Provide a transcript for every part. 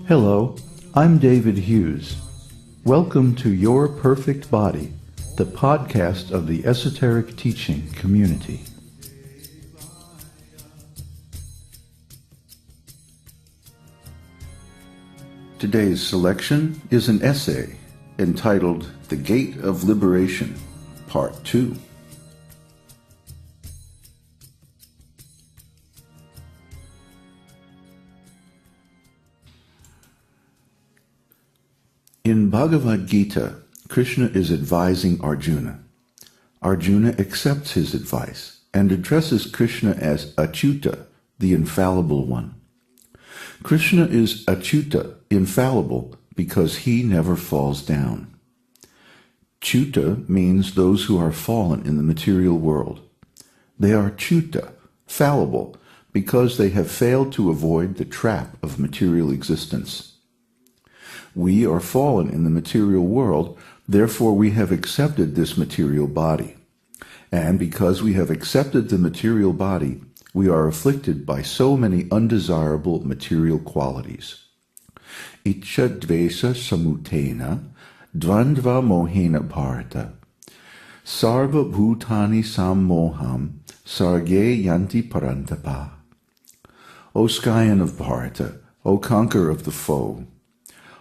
Hello, I'm David Hughes. Welcome to Your Perfect Body, the podcast of the Esoteric Teaching Community. Today's selection is an essay entitled The Gate of Liberation, Part 2. In Bhagavad-gita, Krishna is advising Arjuna. Arjuna accepts his advice and addresses Krishna as Acyuta, the Infallible One. Krishna is Acyuta, infallible, because he never falls down. Cyuta means those who are fallen in the material world. They are Cyuta, fallible, because they have failed to avoid the trap of material existence. We are fallen in the material world, therefore we have accepted this material body. And because we have accepted the material body, we are afflicted by so many undesirable material qualities. Iccha dvesa samutena dvandva mohena bharata sarva bhutani sammoham sarge yanti parantapa. O scion of Bharata, O conqueror of the foe,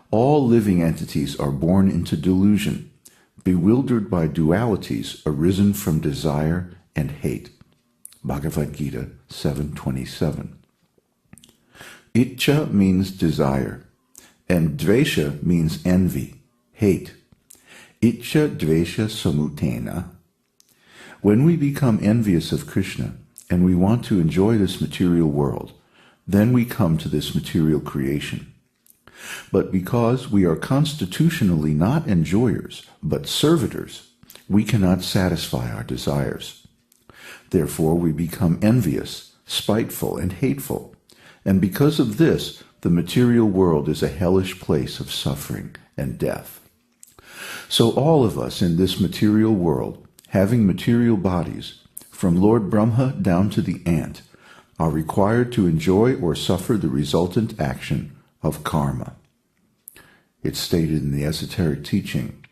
all living entities are born into delusion, bewildered by dualities arisen from desire and hate. Bhagavad-gita 7:27. Iccha means desire, and dvesha means envy, hate. Iccha dvesha samutena. When we become envious of Krishna and we want to enjoy this material world, then we come to this material creation. But because we are constitutionally not enjoyers, but servitors, we cannot satisfy our desires. Therefore, we become envious, spiteful, and hateful. And because of this, the material world is a hellish place of suffering and death. So all of us in this material world, having material bodies, from Lord Brahma down to the ant, are required to enjoy or suffer the resultant action of karma. It's stated in the esoteric teaching,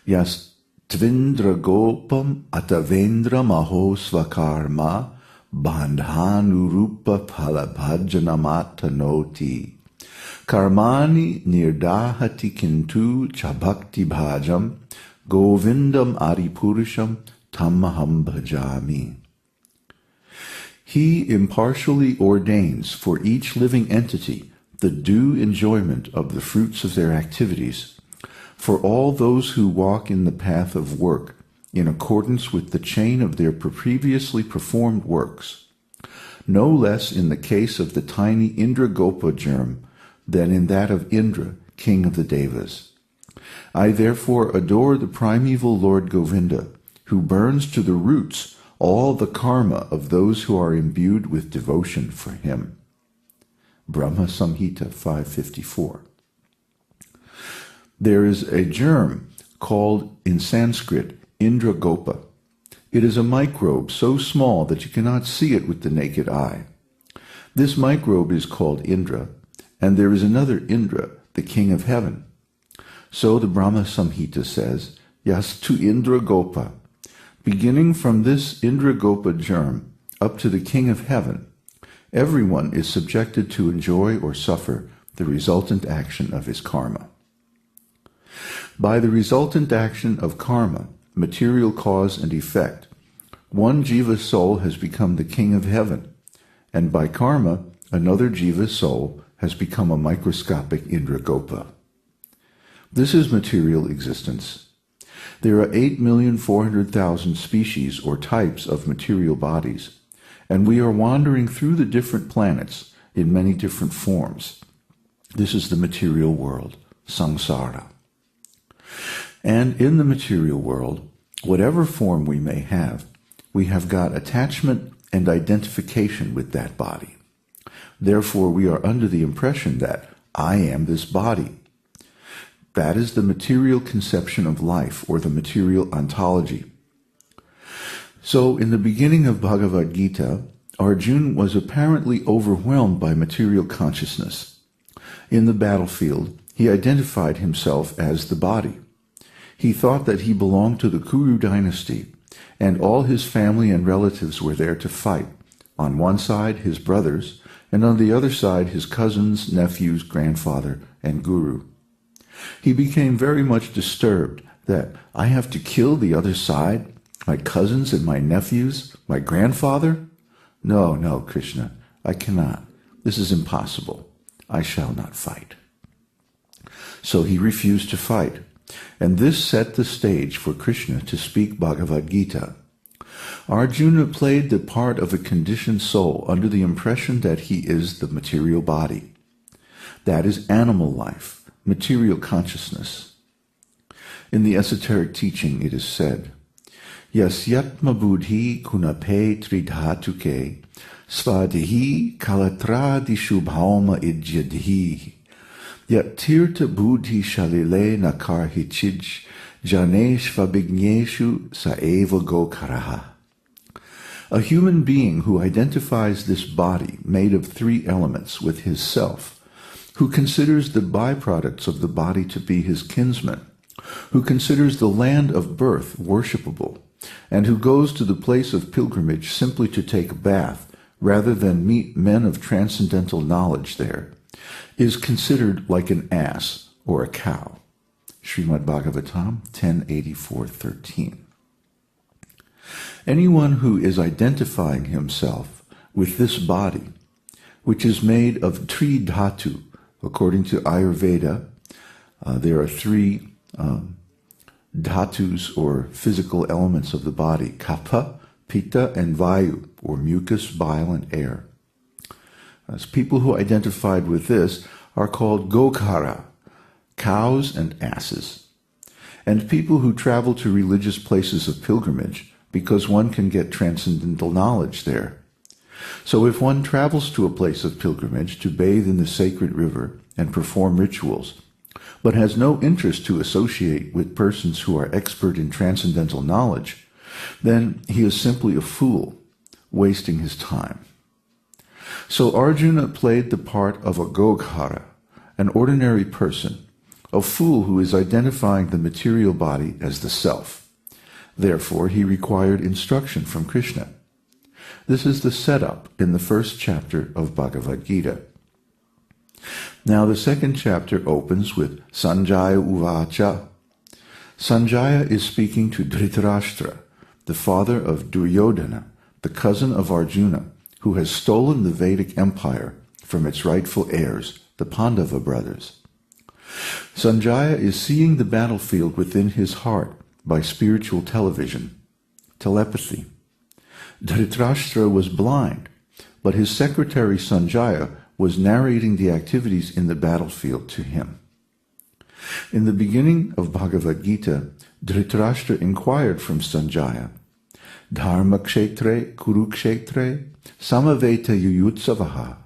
Yas tvindra gopam atavendra maho svakarma bandhanurupa phalabhajanamattanoti karmani nirdahati kintu chabhakti bhajam govindam adipurusham tamaham bhajami. He impartially ordains for each living entity the due enjoyment of the fruits of their activities, for all those who walk in the path of work in accordance with the chain of their previously performed works, no less in the case of the tiny Indra Gopa germ than in that of Indra, king of the Devas. I therefore adore the primeval Lord Govinda, who burns to the roots all the karma of those who are imbued with devotion for him. Brahma Samhita 5:54. There is a germ called in Sanskrit Indra Gopa. It is a microbe so small that you cannot see it with the naked eye. This microbe is called Indra, and there is another Indra, the king of heaven. So the Brahma Samhita says, Yas tu Indra Gopa. Beginning from this Indra Gopa germ up to the king of heaven, everyone is subjected to enjoy or suffer the resultant action of his karma. By the resultant action of karma, material cause and effect, one jiva soul has become the king of heaven, and by karma, another jiva soul has become a microscopic Indra Gopa. This is material existence. There are 8,400,000 species or types of material bodies, and we are wandering through the different planets in many different forms. This is the material world, samsara. And in the material world, whatever form we may have, we have got attachment and identification with that body. Therefore, we are under the impression that I am this body. That is the material conception of life, or the material ontology. So, in the beginning of Bhagavad-gita, Arjuna was apparently overwhelmed by material consciousness. In the battlefield, he identified himself as the body. He thought that he belonged to the Kuru dynasty, and all his family and relatives were there to fight. On one side, his brothers, and on the other side, his cousins, nephews, grandfather, and guru. He became very much disturbed that I have to kill the other side, my cousins and my nephews, my grandfather? No, Krishna, I cannot. This is impossible. I shall not fight. So he refused to fight, and this set the stage for Krishna to speak Bhagavad-gita. Arjuna played the part of a conditioned soul under the impression that he is the material body. That is animal life, material consciousness. In the esoteric teaching it is said, Yasyatma buddhi kunape tridhatuke svadihi kalatradishu bhauma idjadhi Yatirta buddhi shalile nakarhichij janeshvabigneshu saeva gokaraha. A human being who identifies this body made of three elements with his self, who considers the byproducts of the body to be his kinsmen, who considers the land of birth worshipable, and who goes to the place of pilgrimage simply to take a bath rather than meet men of transcendental knowledge there, is considered like an ass or a cow. Srimad Bhagavatam 10.84.13. Anyone who is identifying himself with this body, which is made of tri dhatu, according to Ayurveda, there are three dhatus or physical elements of the body, kapha, pitta, and vayu, or mucus, bile, and air. As people who identified with this are called gokara, cows and asses. And people who travel to religious places of pilgrimage because one can get transcendental knowledge there. So if one travels to a place of pilgrimage to bathe in the sacred river and perform rituals, but has no interest to associate with persons who are expert in transcendental knowledge, then he is simply a fool, wasting his time. So Arjuna played the part of a Goghara, an ordinary person, a fool who is identifying the material body as the self. Therefore, he required instruction from Krishna. This is the setup in the first chapter of Bhagavad-gita. Now the second chapter opens with Sanjaya Uvacha. Sanjaya is speaking to Dhritarashtra, the father of Duryodhana, the cousin of Arjuna, who has stolen the Vedic empire from its rightful heirs, the Pandava brothers. Sanjaya is seeing the battlefield within his heart by spiritual television, telepathy. Dhritarashtra was blind, but his secretary Sanjaya was narrating the activities in the battlefield to him. In the beginning of Bhagavad-gita, Dhritarashtra inquired from Sanjaya, Dharma kshetre kurukshetre samaveta yuyutsavaha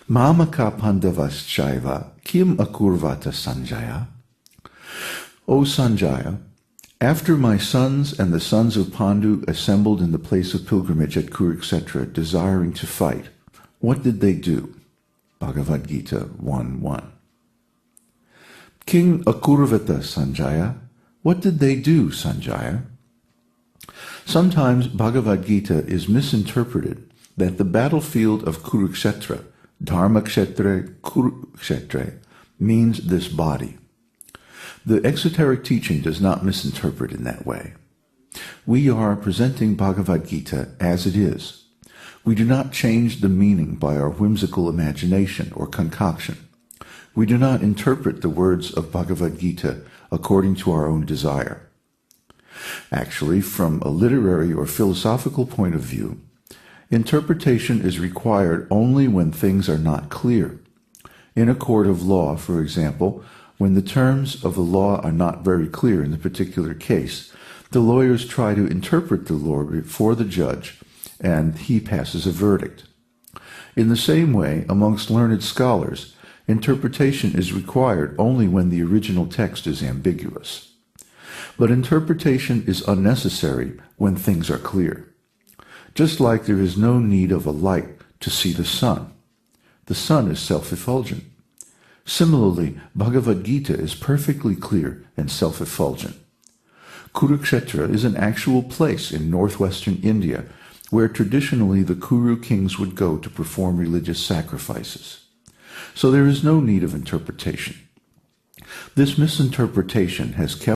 mamaka pandavaschaiva kim akurvata Sanjaya. O Sanjaya, after my sons and the sons of Pandu assembled in the place of pilgrimage at Kurukshetra, desiring to fight, what did they do? Bhagavad-gita 1.1. King Akurvata Sanjaya, what did they do, Sanjaya? Sometimes Bhagavad-gita is misinterpreted that the battlefield of Kurukshetra, Dharmakshetra, Kurukshetra, means this body. The exoteric teaching does not misinterpret in that way. We are presenting Bhagavad-gita as it is. We do not change the meaning by our whimsical imagination or concoction. We do not interpret the words of Bhagavad-gita according to our own desire. Actually, from a literary or philosophical point of view, interpretation is required only when things are not clear. In a court of law, for example, when the terms of the law are not very clear in the particular case, the lawyers try to interpret the law before the judge, and he passes a verdict. In the same way, amongst learned scholars, interpretation is required only when the original text is ambiguous. But interpretation is unnecessary when things are clear. Just like there is no need of a light to see the sun. The sun is self-effulgent. Similarly, Bhagavad-gita is perfectly clear and self-effulgent. Kurukshetra is an actual place in northwestern India where traditionally the Kuru kings would go to perform religious sacrifices. So there is no need of interpretation. This misinterpretation has kept